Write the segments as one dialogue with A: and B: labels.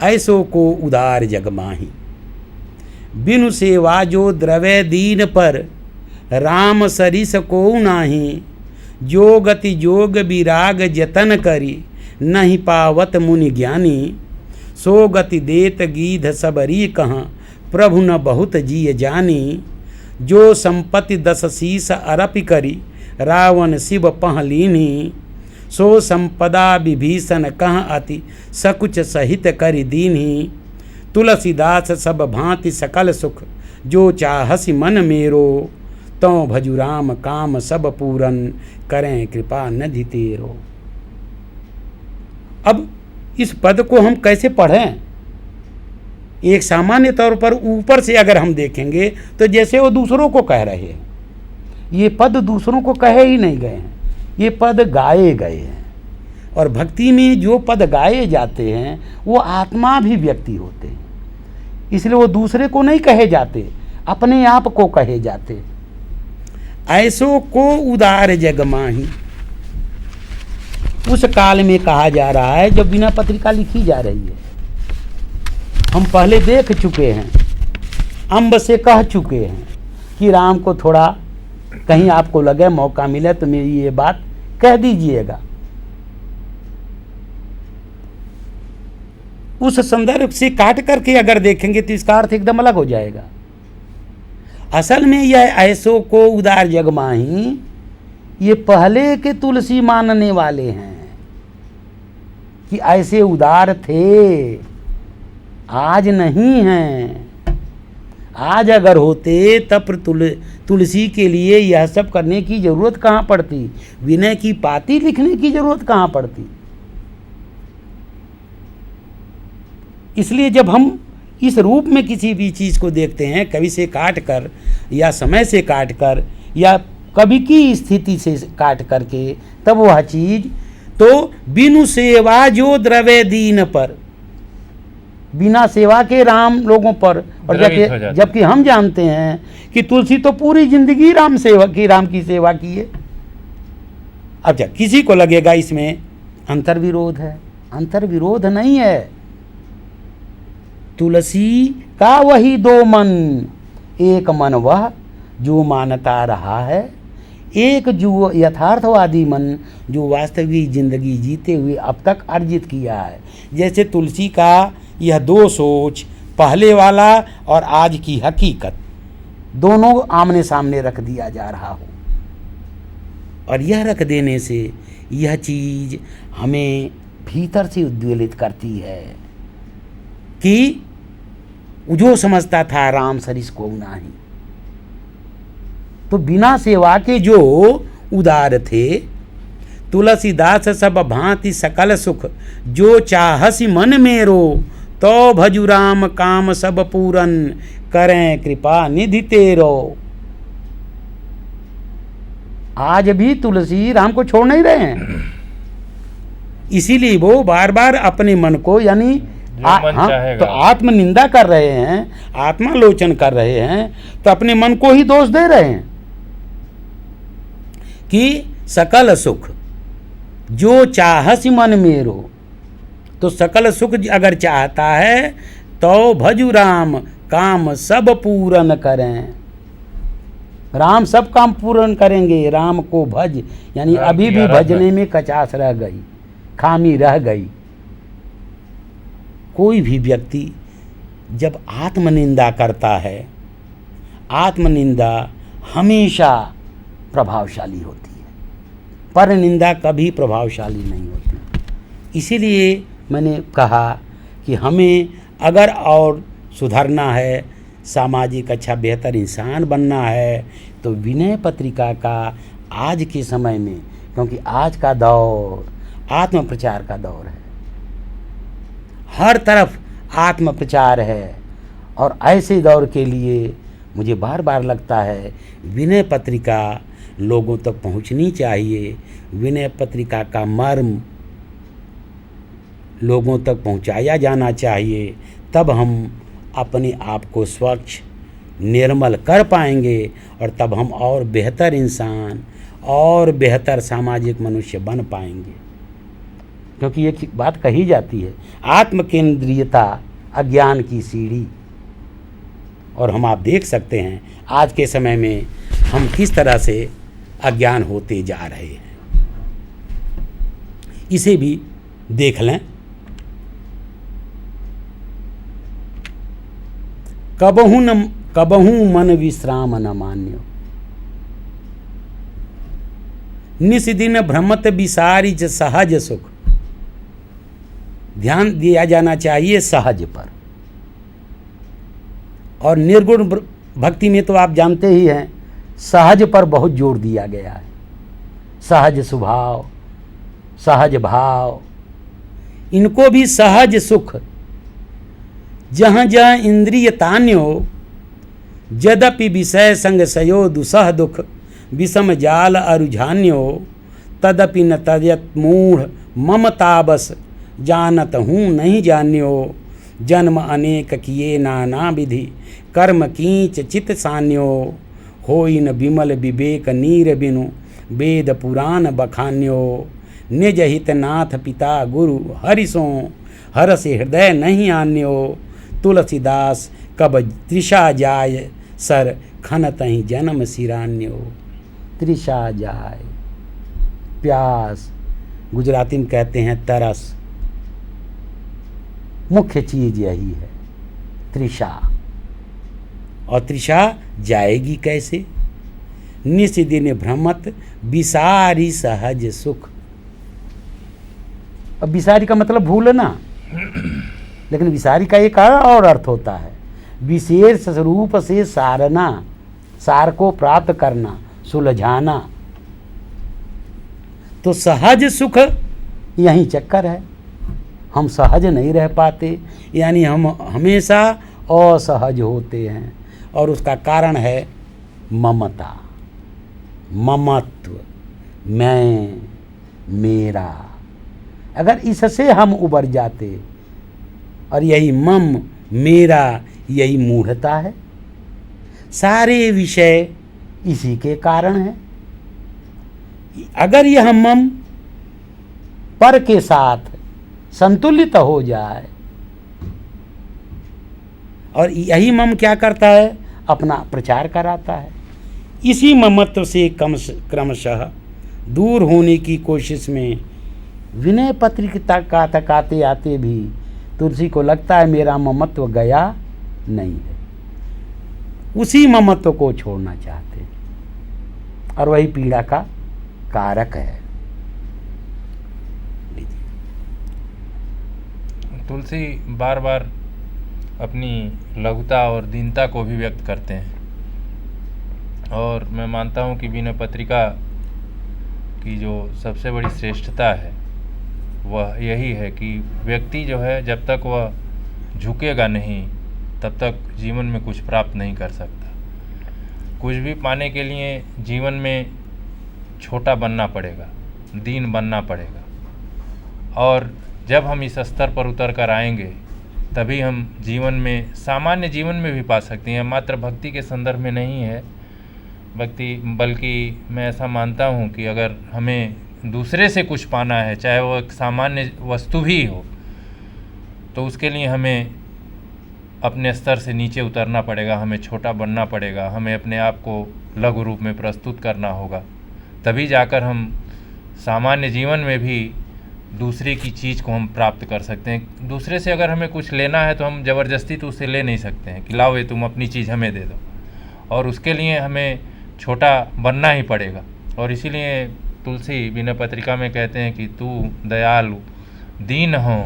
A: ऐसो को उदार जग माही। बिनु सेवा जो द्रव्य दीन पर, राम सरिस को नाही। जो गति जोग विराग जतन करी, नहीं पावत मुनि ज्ञानी। सो गति देत गीध सबरी कहाँ, प्रभु न बहुत जिय जानी। जो संपत्ति 10 शीस अरपि करी, रावण शिव पहलीनी। सो संपदा विभीषण कह अति, सकुच सहित करि दीन्ही। तुलसीदास सब भांति सकल सुख, जो चाहसी मन मेरो। तौ भजु राम काम सब पूरन, करें कृपा निधि तेरो। अब इस पद को हम कैसे पढ़ें? एक सामान्य तौर पर ऊपर से अगर हम देखेंगे तो जैसे वो दूसरों को कह रहे हैं। ये पद दूसरों को कहे ही नहीं गए हैं, ये पद गाए गए हैं। और भक्ति में जो पद गाए जाते हैं वो आत्मा भी व्यक्ति होते हैं, इसलिए वो दूसरे को नहीं कहे जाते, अपने आप को कहे जाते। ऐसो को उदार जग माही, उस काल में कहा जा रहा है जब बिना पत्रिका लिखी जा रही है। हम पहले देख चुके हैं, अम्ब से कह चुके हैं कि राम को थोड़ा कहीं आपको लगे मौका मिले तो मेरी ये बात कह दीजिएगा। उस संदर्भ से काट करके अगर देखेंगे तो इसका अर्थ एकदम अलग हो जाएगा। असल में यह ऐसो को उदार जग माही, ये पहले के तुलसी मानने वाले हैं कि ऐसे उदार थे, आज नहीं हैं। आज अगर होते तब तुलसी के लिए यह सब करने की जरूरत कहाँ पड़ती, विनय की पाती लिखने की जरूरत कहाँ पड़ती। इसलिए जब हम इस रूप में किसी भी चीज़ को देखते हैं, कवि से काट कर या समय से काट कर या कवि की स्थिति से काट करके, तब वह चीज़ तो बिनु सेवा जो द्रव्य दीन पर, बिना सेवा के राम लोगों पर। और जबकि हम जानते हैं कि तुलसी तो पूरी जिंदगी राम की सेवा की है। अब जब किसी को लगेगा इसमें अंतर्विरोध है, अंतर्विरोध नहीं है। तुलसी का वही 2 मन, एक मन वह जो मानता रहा है, एक जो यथार्थवादी मन जो वास्तविक जिंदगी जीते हुए अब तक अर्जित किया है। जैसे तुलसी का यह 2 सोच, पहले वाला और आज की हकीकत, दोनों आमने सामने रख दिया जा रहा हो। और यह रख देने से यह चीज़ हमें भीतर से उद्वेलित करती है कि जो समझता था राम सरिस को नाही, तो बिना सेवा के जो उदार थे। तुलसीदास सब भांति सकल सुख, जो चाहसी मन मेरो। तो भजु राम काम सब पूरन, करें कृपा निधि तेरो। आज भी तुलसी राम को छोड़ नहीं रहे हैं, इसीलिए वो बार बार अपने मन को यानी तो आत्मनिंदा कर रहे हैं, आत्मालोचन कर रहे हैं, तो अपने मन को ही दोष दे रहे हैं कि सकल सुख जो चाहसी मन मेरो। तो सकल सुख अगर चाहता है तो भजु राम काम सब पूरन करें। राम सब काम पूर्ण करेंगे, राम को भज, यानी अभी भी भजने में कचास रह गई, खामी रह गई। कोई भी व्यक्ति जब आत्मनिंदा करता है, आत्मनिंदा हमेशा प्रभावशाली होती है, पर निंदा कभी प्रभावशाली नहीं होती। इसीलिए मैंने कहा कि हमें अगर और सुधरना है, सामाजिक अच्छा बेहतर इंसान बनना है, तो विनय पत्रिका का आज के समय में, क्योंकि आज का दौर आत्म प्रचार का दौर है, हर तरफ आत्म प्रचार है, और ऐसे दौर के लिए मुझे बार बार लगता है विनय पत्रिका लोगों तक पहुंचनी चाहिए। विनय पत्रिका का मर्म लोगों तक पहुंचाया जाना चाहिए, तब हम अपने आप को स्वच्छ निर्मल कर पाएंगे, और तब हम और बेहतर इंसान और बेहतर सामाजिक मनुष्य बन पाएंगे। क्योंकि एक बात कही जाती है, आत्म केंद्रीयता अज्ञान की सीढ़ी। और हम आप देख सकते हैं आज के समय में हम किस तरह से अज्ञान होते जा रहे हैं, इसे भी देख लें। कबहू मन विश्राम न मान्यो, निस दिन भ्रमत विसारी सहज सुख। ध्यान दिया जाना चाहिए सहज पर। और निर्गुण भक्ति में तो आप जानते ही हैं, सहज पर बहुत जोर दिया गया है। सहज स्वभाव, सहज भाव, इनको भी सहज सुख। जहाँ जहाँ इंद्रिय तान्यो, यद्यपि विषय संग सयो दुसह दुख। विषम जाल अरुझान्यो, तदपि न तजत मूढ़ ममताबस। जानत हूँ नहीं जान्यो, जन्म अनेक किए नाना विधि। कर्म कींच चित सान्यो, होई न विमल विवेक नीर बिनु। वेद पुराण बखान्यो, निज हित नाथ पिता गुरु हरिसों। हरस हृदय नहीं आन्यो, तुलसीदास कब तृषा जाय। सर खनतहि जन्म सिरान्यो। तृषा जाय, प्यास, गुजराती में कहते हैं तरस। मुख्य चीज यही है, तृषा। और तृषा जाएगी कैसे? निस दिन भ्रमत विसारी सहज सुख। अब विसारी का मतलब भूलना, लेकिन विसारी का एक और अर्थ होता है, विशेष रूप से सारना, सार को प्राप्त करना, सुलझाना। तो सहज सुख यही चक्कर है, हम सहज नहीं रह पाते, यानी हम हमेशा असहज होते हैं। और उसका कारण है ममता, ममत्व, मैं, मेरा। अगर इससे हम उबर जाते, और यही मम, मेरा, यही मूढ़ता है। सारे विषय इसी के कारण है। अगर यह मम पर के साथ संतुलित हो जाए, और यही मम क्या करता है? अपना प्रचार कराता है। इसी ममत्व से क्रमशः दूर होने की कोशिश में विनय पत्रिका का तकाते आते भी तुलसी को लगता है मेरा ममत्व गया नहीं है। उसी ममत्व को छोड़ना चाहते हैं, और वही पीड़ा का कारक है।
B: तुलसी बार बार अपनी लघुता और दीनता को भी व्यक्त करते हैं, और मैं मानता हूँ कि विनय पत्रिका की जो सबसे बड़ी श्रेष्ठता है वह यही है कि व्यक्ति जो है जब तक वह झुकेगा नहीं तब तक जीवन में कुछ प्राप्त नहीं कर सकता। कुछ भी पाने के लिए जीवन में छोटा बनना पड़ेगा, दीन बनना पड़ेगा, और जब हम इस स्तर पर उतर कर आएंगे तभी हम जीवन में, सामान्य जीवन में भी पा सकते हैं। मात्र भक्ति के संदर्भ में नहीं है भक्ति, बल्कि मैं ऐसा मानता हूँ कि अगर हमें दूसरे से कुछ पाना है, चाहे वो एक सामान्य वस्तु भी हो, तो उसके लिए हमें अपने स्तर से नीचे उतरना पड़ेगा, हमें छोटा बनना पड़ेगा, हमें अपने आप को लघु रूप में प्रस्तुत करना होगा। तभी जाकर हम सामान्य जीवन में भी दूसरे की चीज़ को हम प्राप्त कर सकते हैं। दूसरे से अगर हमें कुछ लेना है तो हम ज़बरदस्ती तो उससे ले नहीं सकते हैं कि लाओ ये तुम अपनी चीज़ हमें दे दो, और उसके लिए हमें छोटा बनना ही पड़ेगा। और इसीलिए तुलसी विनय पत्रिका में कहते हैं कि तू दयालु दीन हो,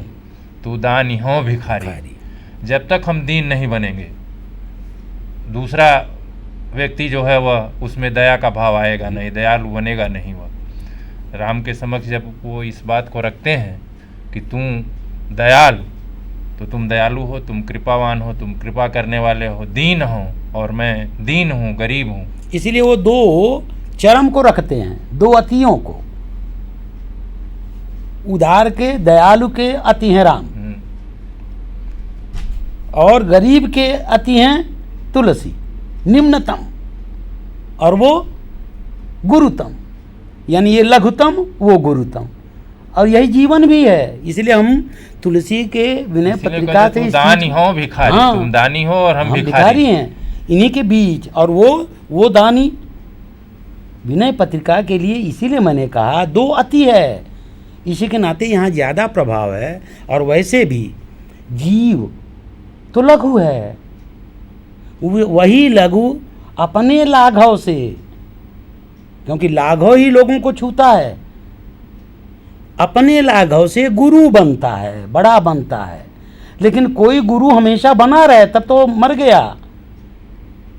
B: तू दानी हो भिखारी। जब तक हम दीन नहीं बनेंगे, दूसरा व्यक्ति जो है वह, उसमें दया का भाव आएगा नहीं, दयालु बनेगा नहीं वह। राम के समक्ष जब वो इस बात को रखते हैं कि तुम दयालु, तो तुम दयालु हो, तुम कृपावान हो, तुम कृपा करने वाले हो, दीन हो, और मैं दीन हूँ, गरीब हूँ।
A: इसीलिए वो दो चरम को रखते हैं, दो अतियों को, उदार के, दयालु के अति हैं राम, और गरीब के अति हैं तुलसी, निम्नतम, और वो गुरुतम, यानी ये लघुतम वो गुरुतम। और यही जीवन भी है। इसलिए हम तुलसी के विनय
B: इसीलिए
A: पत्रिका
B: कहते
A: से
B: तुम दानी हो भिखारी,
A: हाँ,
B: तुम दानी हो और हम
A: भिखारी
B: भिखारी।
A: हैं इन्हीं के बीच। और वो दानी विनय पत्रिका के लिए इसीलिए मैंने कहा दो अति है, इसी के नाते यहाँ ज़्यादा प्रभाव है। और वैसे भी जीव तो लघु है, वही लघु अपने लाघव से, क्योंकि लाघव ही लोगों को छूता है, अपने लाघव से गुरु बनता है, बड़ा बनता है। लेकिन कोई गुरु हमेशा बना रहे तब तो मर गया।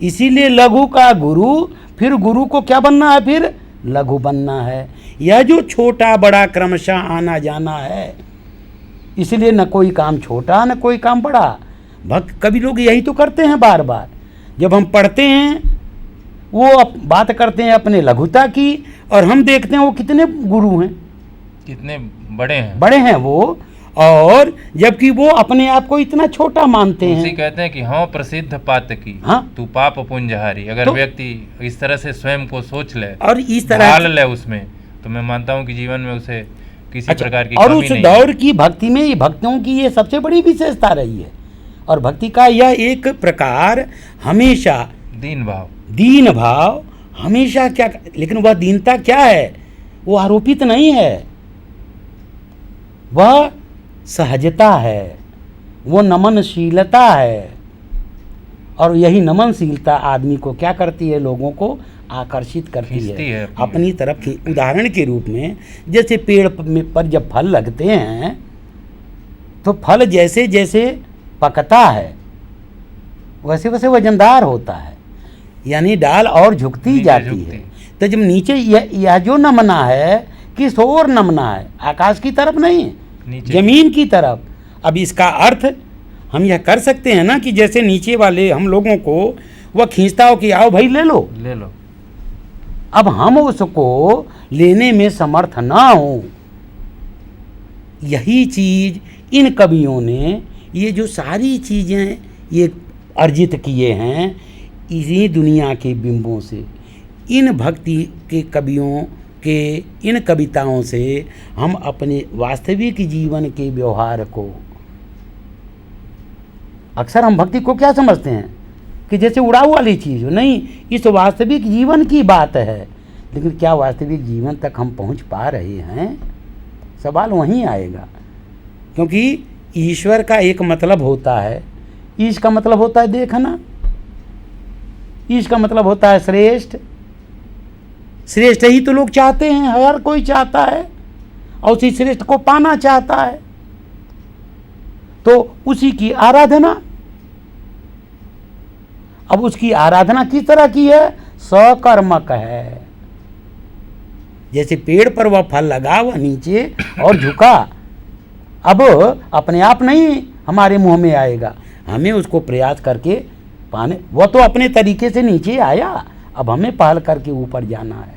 A: इसीलिए लघु का गुरु, फिर गुरु को क्या बनना है, फिर लघु बनना है। यह जो छोटा बड़ा क्रमशः आना जाना है, इसलिए न कोई काम छोटा न कोई काम बड़ा। भक्त कभी लोग यही तो करते हैं बार बार। जब हम पढ़ते हैं वो बात करते हैं अपने लघुता की, और हम देखते हैं वो कितने गुरु हैं,
B: कितने बड़े हैं
A: वो, और जबकि वो अपने आप को इतना छोटा मानते
B: उसी
A: हैं।
B: कहते हैं कि हाँ प्रसिद्ध पात की,
A: हाँ,
B: तू पाप पुंजहारी। अगर
A: तो
B: व्यक्ति इस तरह से स्वयं को सोच ले
A: और इस तरह
B: ढाल ले उसमें, तो मैं मानता हूँ कि जीवन में उसे किसी प्रकार की
A: और
B: कमी
A: उस
B: नहीं
A: दौर की भक्ति में ये भक्तों की ये सबसे बड़ी विशेषता रही है। और भक्ति का यह एक प्रकार हमेशा दीन भाव हमेशा क्या, लेकिन वह दीनता क्या है, वो आरोपित नहीं है, वह सहजता है, वो नमनशीलता है। और यही नमनशीलता आदमी को क्या करती है, लोगों को आकर्षित करती है अपनी तरफ। उदाहरण के रूप में जैसे पेड़ पर जब फल लगते हैं तो फल जैसे जैसे पकता है वैसे वैसे वजनदार होता है, यानी डाल और झुकती जाती है। तो जब नीचे यह जो नमना है किस ओर नमना है, आकाश की तरफ नहीं, जमीन की तरफ। अब इसका अर्थ हम यह कर सकते हैं ना कि जैसे नीचे वाले हम लोगों को वह खींचता हो कि आओ भाई ले लो। अब हम उसको लेने में समर्थ ना हो। यही चीज इन कवियों ने ये जो सारी चीज़ें ये अर्जित किए हैं इसी दुनिया के बिंबों से, इन भक्ति के कवियों के इन कविताओं से हम अपने वास्तविक जीवन के व्यवहार को, अक्सर हम भक्ति को क्या समझते हैं कि जैसे उड़ाऊ वाली चीज़ हो, नहीं, इस वास्तविक जीवन की बात है। लेकिन क्या वास्तविक जीवन तक हम पहुंच पा रहे हैं, सवाल वहीं आएगा। क्योंकि ईश्वर का एक मतलब होता है, ईश का मतलब होता है देखना, ईश का मतलब होता है श्रेष्ठ। श्रेष्ठ ही तो लोग चाहते हैं, हर कोई चाहता है और उसी श्रेष्ठ को पाना चाहता है, तो उसी की आराधना। अब उसकी आराधना किस तरह की है, सकर्मक है। जैसे पेड़ पर वह फल लगा, वह नीचे और झुका, अब अपने आप नहीं हमारे मुंह में आएगा, हमें उसको प्रयास करके पाने, वह तो अपने तरीके से नीचे आया, अब हमें पहल करके ऊपर जाना है।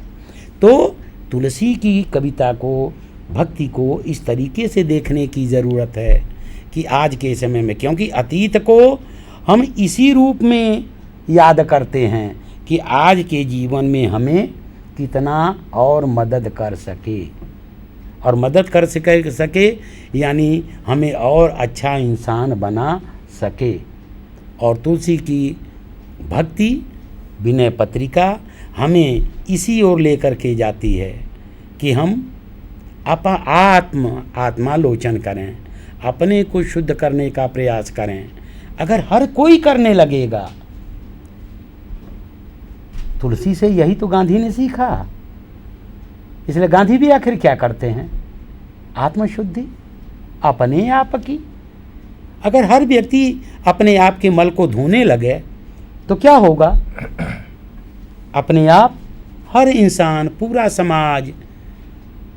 A: तो तुलसी की कविता को, भक्ति को इस तरीके से देखने की ज़रूरत है कि आज के समय में, क्योंकि अतीत को हम इसी रूप में याद करते हैं कि आज के जीवन में हमें कितना और मदद कर सके, और मदद कर सके यानी हमें और अच्छा इंसान बना सके। और तुलसी की भक्ति विनय पत्रिका हमें इसी ओर लेकर के जाती है कि हम आत्मालोचन करें, अपने को शुद्ध करने का प्रयास करें। अगर हर कोई करने लगेगा, तुलसी से यही तो गांधी ने सीखा, इसलिए गांधी भी आखिर क्या करते हैं, आत्मशुद्धि अपने आप की। अगर हर व्यक्ति अपने आप के मल को धोने लगे तो क्या होगा, अपने आप हर इंसान, पूरा समाज,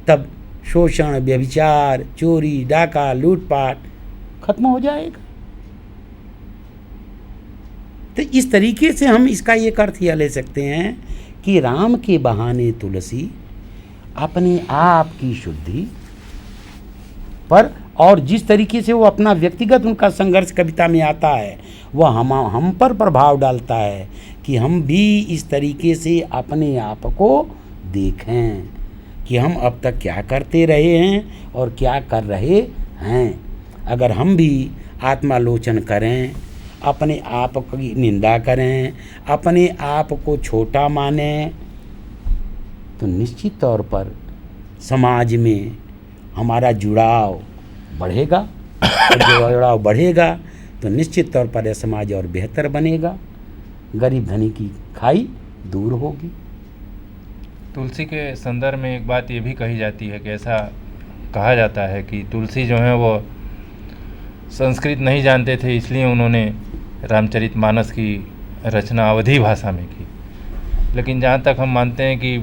A: तब शोषण, व्यभिचार, चोरी, डाका, लूटपाट खत्म हो जाएगा। तो इस तरीके से हम इसका एक अर्थ यह ले सकते हैं कि राम के बहाने तुलसी अपने आप की शुद्धि पर, और जिस तरीके से वो अपना व्यक्तिगत उनका संघर्ष कविता में आता है, वह हम पर प्रभाव डालता है कि हम भी इस तरीके से अपने आप को देखें। कि हम अब तक क्या करते रहे हैं और क्या कर रहे हैं। अगर हम भी आत्मालोचन करें, अपने आप की निंदा करें, अपने आप को छोटा मानें, तो निश्चित तौर पर समाज में हमारा जुड़ाव बढ़ेगा, और जो जुड़ाव बढ़ेगा तो निश्चित तौर पर यह समाज और बेहतर बनेगा, गरीब धनी की खाई दूर होगी।
B: तुलसी के संदर्भ में एक बात ये भी कही जाती है कि ऐसा कहा जाता है कि तुलसी जो है वो संस्कृत नहीं जानते थे, इसलिए उन्होंने रामचरितमानस की रचना अवधी भाषा में की। लेकिन जहाँ तक हम मानते हैं कि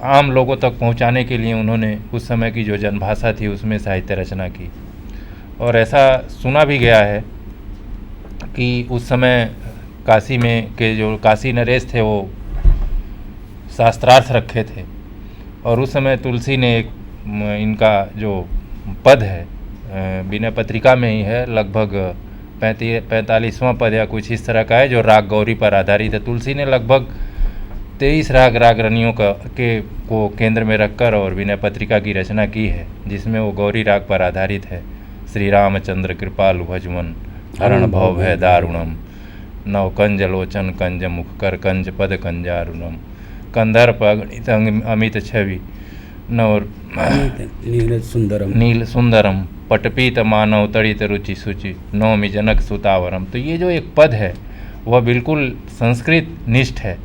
B: आम लोगों तक पहुँचाने के लिए उन्होंने उस समय की जो जनभाषा थी उसमें साहित्य रचना की। और ऐसा सुना भी गया है कि उस समय काशी में के जो काशी नरेश थे वो शास्त्रार्थ रखे थे, और उस समय तुलसी ने एक इनका जो पद है विनय पत्रिका में ही है, लगभग 45वां पद या कुछ इस तरह का है, जो राग गौरी पर आधारित है। तुलसी ने लगभग 23 रागरनियों को केंद्र में रखकर और विनय पत्रिका की रचना की है, जिसमें वो गौरी राग पर आधारित है। श्री रामचंद्र कृपालु भजवन हरण भव भय दारुणम, नव कंज लोचन कंज मुख कर कंज पद कंजारुणम, कंदर्प अगणित अमित छवि नौर नील सुंदरम, पटपीत मानव तड़ित रुचि सुचि नौमि जनक सुतावरम। तो ये जो एक पद है वह बिल्कुल संस्कृत निष्ठ है,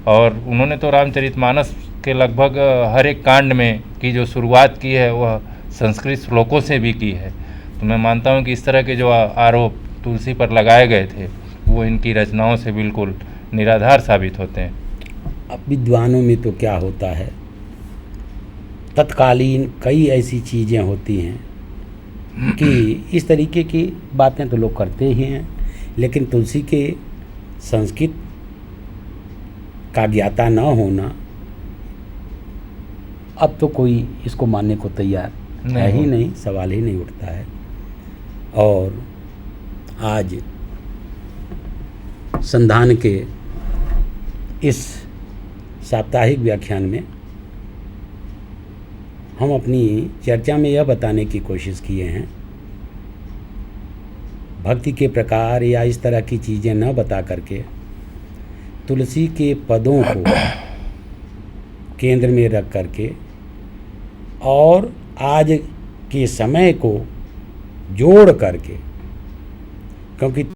B: और उन्होंने तो रामचरितमानस के लगभग हर एक कांड में की जो शुरुआत की है वह संस्कृत श्लोकों से भी की है। तो मैं मानता हूँ कि इस तरह के जो आरोप तुलसी पर लगाए गए थे वो इनकी रचनाओं से बिल्कुल निराधार साबित होते हैं।
A: अब विद्वानों में तो क्या होता है, तत्कालीन कई ऐसी चीज़ें होती हैं कि इस तरीके की बातें तो लोग करते ही हैं, लेकिन तुलसी के संस्कृत का ज्ञाता न होना, अब तो कोई इसको मानने को तैयार है ही नहीं, सवाल ही नहीं उठता है। और आज संधान के इस साप्ताहिक व्याख्यान में हम अपनी चर्चा में यह बताने की कोशिश किए हैं, भक्ति के प्रकार या इस तरह की चीज़ें न बता करके तुलसी के पदों को केंद्र में रख करके और आज के समय को जोड़ करके, क्योंकि